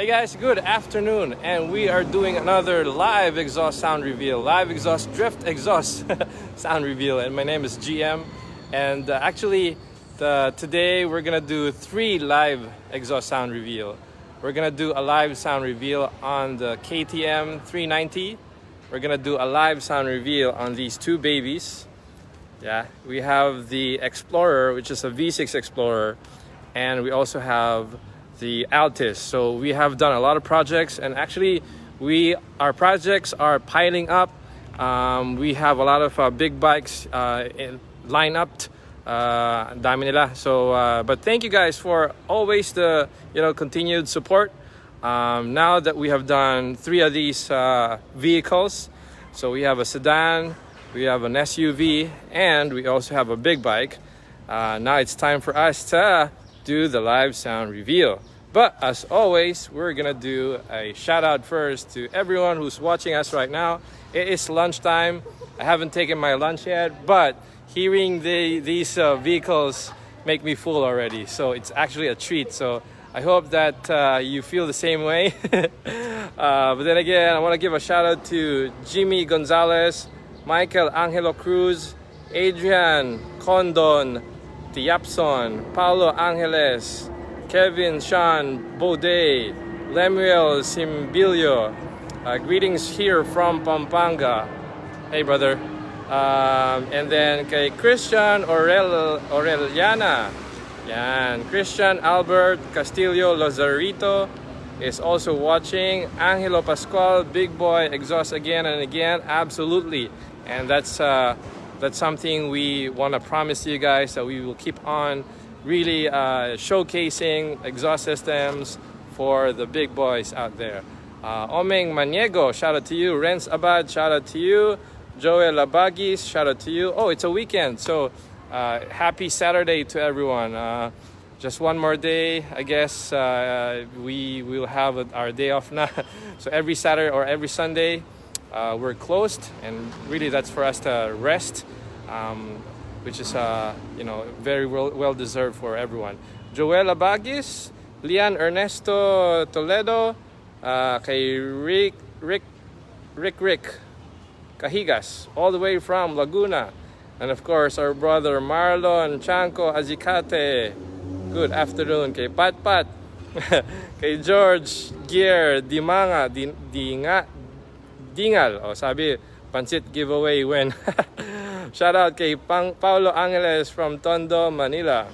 Hey guys, good afternoon, and we are doing another live exhaust sound reveal, live exhaust drift exhaust sound reveal, and my name is GM, and today we're gonna do 3 live exhaust sound reveal. We're gonna do a live sound reveal on the KTM 390. We're gonna do a live sound reveal on these 2 babies. Yeah, we have the Explorer, which is a V6 Explorer, and we also have the Altis. So we have done a lot of projects, and actually our projects are piling up. We have a lot of big bikes lined up. Dami nila. So but thank you guys for always the continued support. Now that we have done 3 of these vehicles, so we have a sedan, we have an SUV, and we also have a big bike. Now it's time for us to do the live sound reveal. But as always, we're gonna do a shout out first to everyone who's watching us right now. It is lunchtime. I haven't taken my lunch yet, but hearing these vehicles make me full already. So it's actually a treat. So I hope that you feel the same way. But then again, I want to give a shout out to Jimmy Gonzalez, Michael Angelo Cruz, Adrian Condon, Tiapson, Paulo Angeles, Kevin Sean Baudet, Lemuel Simbilio. Greetings here from Pampanga. Hey brother. And then kay Christian Aureliana. Yan. Christian Albert Castillo Lazarito is also watching. Angelo Pascual, Big Boy Exhaust again and again. Absolutely. And that's something we want to promise you guys, that we will keep on really showcasing exhaust systems for the big boys out there. Omeng Maniego, shout out to you. Renz Abad, shout out to you. Joel Labagis, shout out to you. Oh, it's a weekend, so happy Saturday to everyone. Just one more day, I guess. We will have our day off now. So every Saturday or every Sunday, we're closed, and really that's for us to rest. Which is very well deserved for everyone. Joel Abagis, Lian Ernesto Toledo, kay Rick Cahigas, all the way from Laguna, and of course our brother Marlon Chanco Azicate. Good afternoon kay Pat, kay George Gier Dimanga Dingal. Oh, sabi Pansit giveaway when. Shout out kay Paulo Angeles from Tondo, Manila.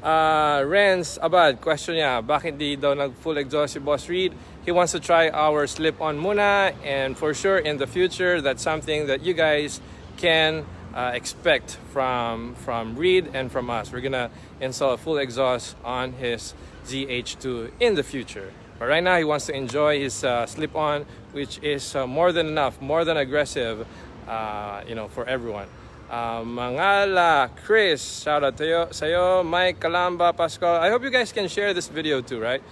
Renz Abad, question niya, bakit di daw nag-full exhaust si Boss Reed? He wants to try our slip-on muna, and for sure in the future, that's something that you guys can expect from Reed and from us. We're gonna install a full exhaust on his ZH2 in the future. But right now, he wants to enjoy his slip-on, which is more than enough, more than aggressive, for everyone. Mangala Chris, shout out to you, sayo. Mike Calamba Pascal. I hope you guys can share this video too, right?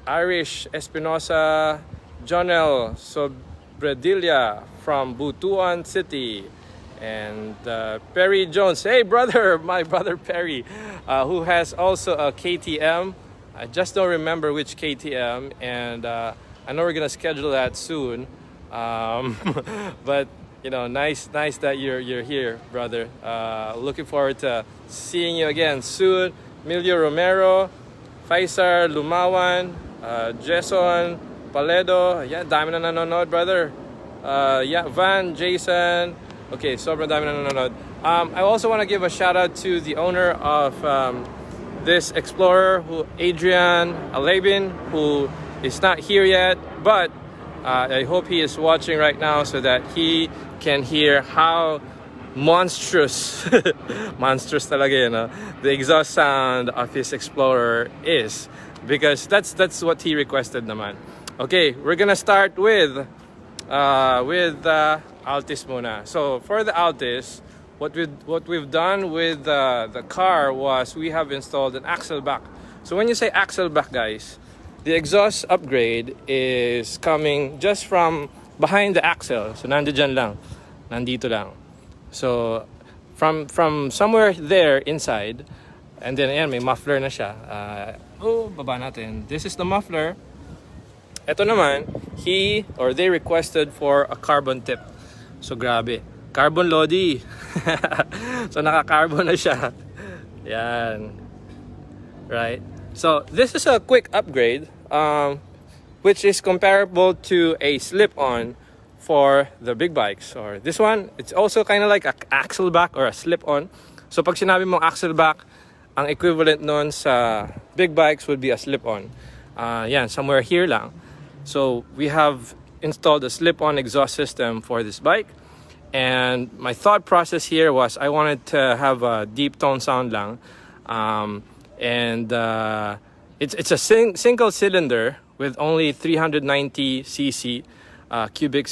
Irish Espinosa, Jonel Sobredilia from Butuan City, and Perry Jones. Hey brother, my brother Perry, who has also a KTM. I just don't remember which KTM, and I know we're gonna schedule that soon. But nice that you're here, brother. Looking forward to seeing you again soon. Emilio Romero, Faisar Lumawan, Jason Paledo. Yeah, dami na nanonood, brother. Van Jason. Okay, sobrang dami na nanonood. I also want to give a shout out to the owner of this Explorer, Adrian Alabin, who is not here yet, but I hope he is watching right now so that he can hear how monstrous talaga yun, the exhaust sound of his Explorer is, because that's what he requested naman. Okay, we're gonna start with Altis muna. So for the Altis, what we've done with the car was we have installed an axle back. So when you say axle back, guys, the exhaust upgrade is coming just from behind the axle. So nandito lang. So from somewhere there inside, And then ayan, may muffler na siya. Baba natin. This is the muffler. Ito naman, he or they requested for a carbon tip. So grabe, carbon lodi. So naka-carbon na siya. Yan. Right. So this is a quick upgrade, which is comparable to a slip-on for the big bikes. Or this one, it's also kind of like an axle back or a slip-on. So pag sinabi mong axle back, ang equivalent nun sa big bikes would be a slip-on. Yan, somewhere here lang. So we have installed a slip-on exhaust system for this bike. And my thought process here was I wanted to have a deep tone sound lang. It's a single cylinder with only 390 cc cubic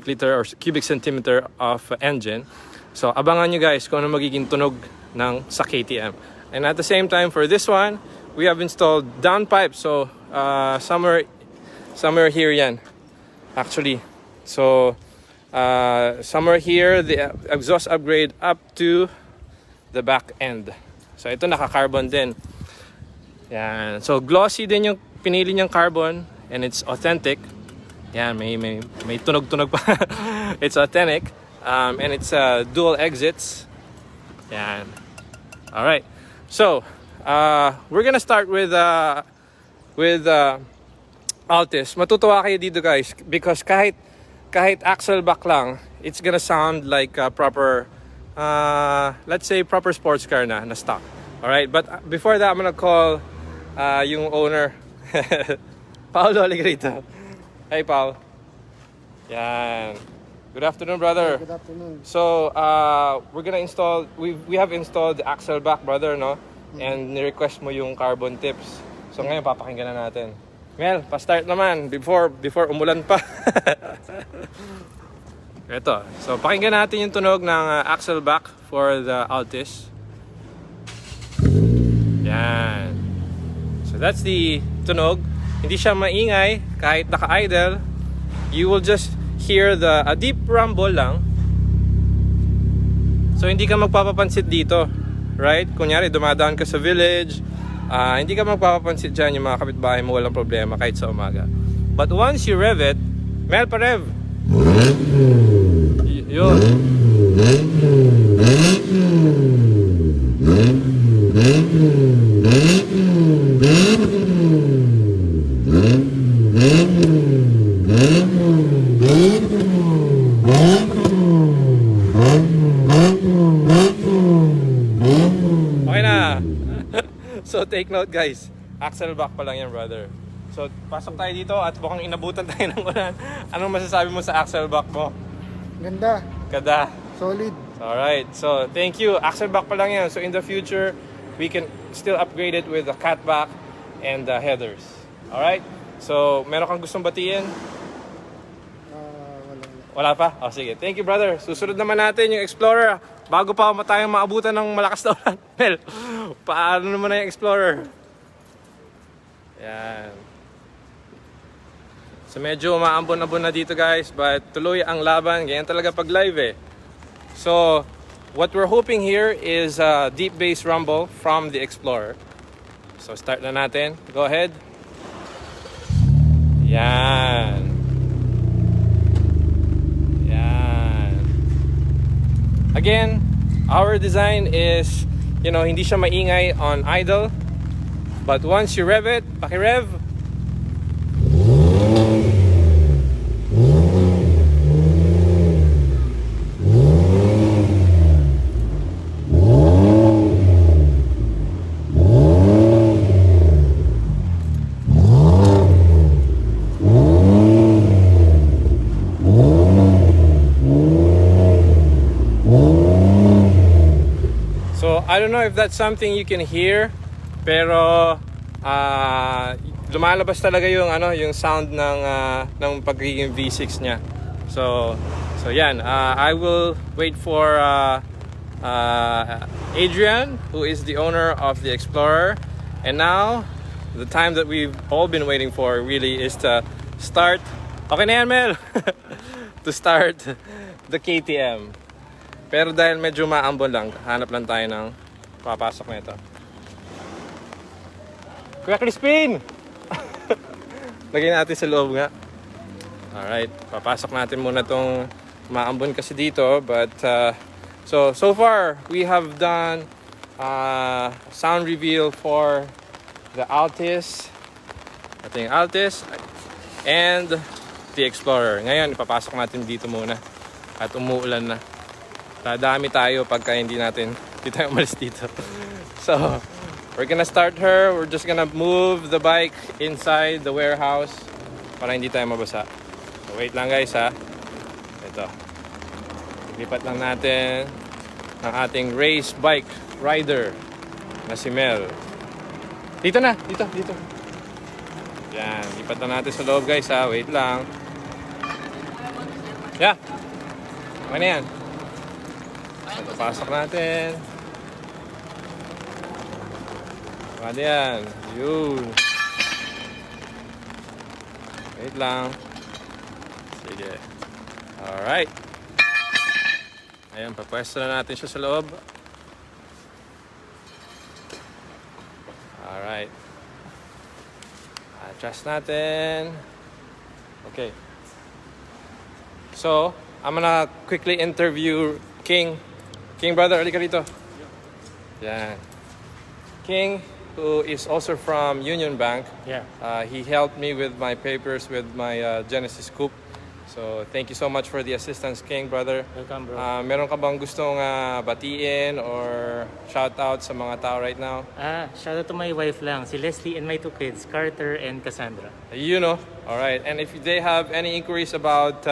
liter or cubic centimeter of engine. So abangan nyo guys kung ano magiging tunog ng sa KTM. And at the same time for this one, we have installed downpipe. So somewhere here yan actually. So somewhere here the exhaust upgrade up to the back end. So ito naka-carbon din. Yan. So glossy din yung pinili niyang carbon and it's authentic. Yan, may tunog-tunog pa. It's authentic. And it's dual exits. Yan. All right. So, we're gonna start with Altis. Matutuwa kayo dito guys because kahit axle back lang, it's gonna sound like a proper let's say proper sports car na stock. All right, but before that I'm gonna call yung owner. Paolo, halika rito. Hey, Paul. Yan. Good afternoon, brother. Good afternoon. So, we're gonna install, we have installed the axle back, brother, no? And ni-request mo yung carbon tips. So, ngayon, papakinggan na natin. Mel, pa-start naman before umulan pa. Ito. So, pakinggan natin yung tunog ng axle back for the Altis. Yan. So, that's the tunog. Hindi siya maingay kahit naka-idle. You will just hear a deep rumble lang. So hindi ka magpapapansin dito, right? Kunyari dumadaan ka sa village, hindi ka magpapapansin dyan yung mga kapitbahay mo, walang problema kahit sa umaga. But once you rev it, Mel, pa-rev. Yun. Okay na. So take note guys, axle back pa lang yan brother. So pasok tayo dito at mukhang inabutan tayo ng ulan. Anong masasabi mo sa axle back mo? Ganda. Ganda. Solid. Alright, so thank you. Axle back pa lang yan. So in the future, we can still upgrade it with the cat back and the headers. Alright? So meron kang gustong batiin? Wala pa? Oh, sige. Thank you, brother. Susunod naman natin yung Explorer. Bago pa tayong maabutan ng malakas na ulan. Mel, paano naman na yung Explorer? Yan. So medyo maambon-ambon na dito guys. But tuloy ang laban. Ganyan talaga pag live eh. So, what we're hoping here is a deep bass rumble from the Explorer. So start na natin. Go ahead. Yan. Again, our design is, hindi siya maingay on idle. But once you rev it, paki-rev. I don't know if that's something you can hear, pero lumalabas talaga yung yung sound ng pagiging V6 niya. So yan. I will wait for Adrian, who is the owner of the Explorer, and now the time that we've all been waiting for really is to start. Okay na yan, Mel. To start the KTM. Pero dahil medyo maambon lang, hanap lang tayo ng papasok na ito. Kuya Crispin! Lagay natin sa loob nga. Alright, papasok natin muna itong maambon kasi dito. But, so far, we have done sound reveal for the Altis, ating Altis, and the Explorer. Ngayon, ipapasok natin dito muna. At umuulan na. Dadami tayo pagka hindi tayo umalis dito. So, we're gonna start her. We're just gonna move the bike inside the warehouse para hindi tayo mabasa. So, wait lang guys ha. Ito. Lipat lang natin ang ating race bike rider na si Mel. Dito na, dito. Yan, lipat na natin sa loob guys ha. Wait lang. Yeah. Okay na yan. So, pasok natin. Okay yan. Yun. Wait lang. Sige. Alright. Ayan, papwesto na natin siya sa loob. Alright. Adjust natin. Okay. So, I'm gonna quickly interview King. King, brother, halika dito. Yan. King, who is also from Union Bank. Yeah. He helped me with my papers with my Genesis Coupe. So, thank you so much for the assistance, King, brother. Welcome, bro. Meron ka bang gustong batiin or shoutout sa mga tao right now? Shout out to my wife lang, si Leslie, and my two kids, Carter and Cassandra. You know. Alright. And if they have any inquiries about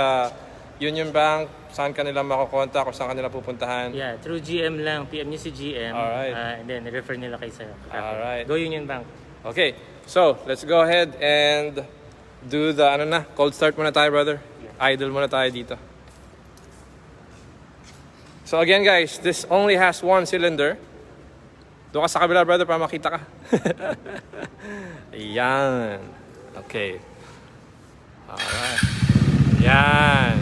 Union Bank, saan kanila makakontak o saan kanila pupuntahan? Yeah, through GM lang, PM nyo si GM. Alright. And then refer nila kay sir. Alright. Go Union Bank. Okay, so let's go ahead and do the cold start muna tayo, brother. Idle muna tayo dito. So again guys, this only has one cylinder. Doon ka sa kabila, brother, para makita ka. Ayan. Okay. Alright. Ayan.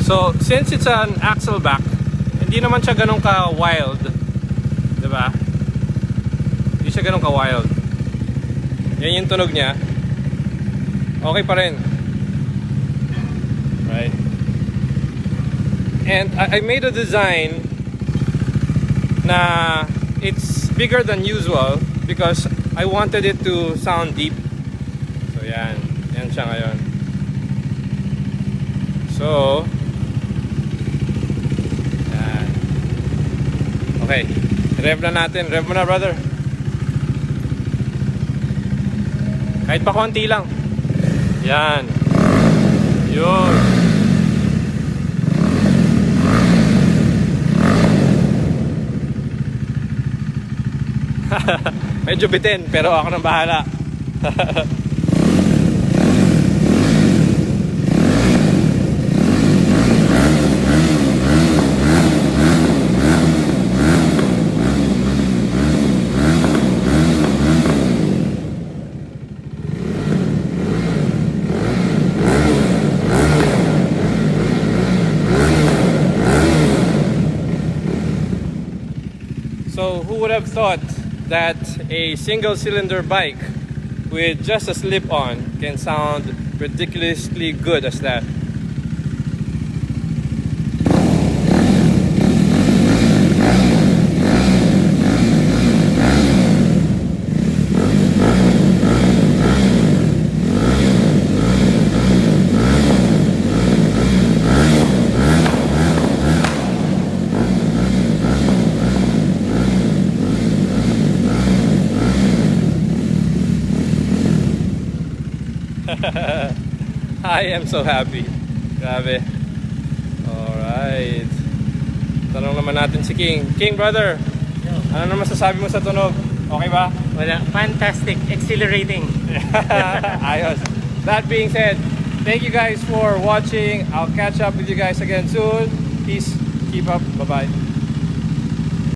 So, since it's an axle back, hindi naman siya ganun ka-wild. Diba? Hindi siya ganun ka-wild. Yan yung tunog niya. Okay pa rin. Right? And I made a design na it's bigger than usual because I wanted it to sound deep. So, yan. Yan siya ngayon. So, okay, rev na natin. Rev mo na, brother. Kahit pa konti lang. Yan. Yun. Medyo bitin, pero ako nang bahala. So who would have thought that a single cylinder bike with just a slip-on can sound ridiculously good as that? I am so happy. Grabe. Alright. Tanong naman natin si King. King, brother, ano naman masasabi mo sa tunog? Okay ba? Wala. Fantastic. Exhilarating. Ayos. That being said, thank you guys for watching. I'll catch up with you guys again soon. Peace. Keep up. Bye-bye.